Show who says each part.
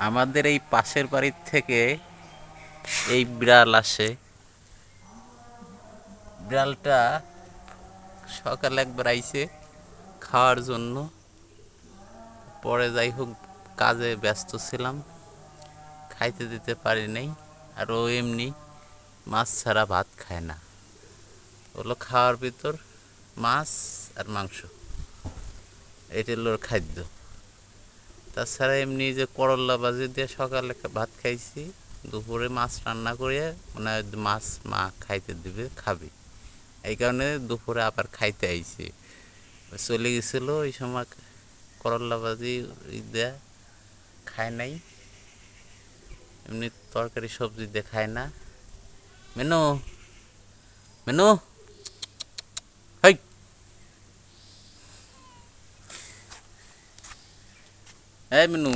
Speaker 1: আমাদের এই পাশের বাড়ির থেকে এই বিড়াল আসে। বিড়ালটা সকালে একবার আইছে খাওয়ার জন্য, পরে যাই হোক কাজে ব্যস্ত ছিলাম, খাইতে দিতে পারি নাই। আর ও এমনি মাছ ছাড়া ভাত খায় না, ওগুলো খাওয়ার ভিতর মাছ আর মাংস, এটা হলো ওর খাদ্য। তাছাড়া এমনি যে করল্লা ভাজি দিয়ে সকালে ভাত খাইছি, দুপুরে মাছ রান্না করে মানে মাছ মা খাইতে দিবে, খাবি, এই কারণে দুপুরে আবার খাইতে আইছি। চলে গেছিলো ওই সময় করল্লা ভাজি দেয়া খায় নাই, এমনি তরকারি সবজি দিয়ে খায় না। মেনু, মেনু, হাই, এই মেনু।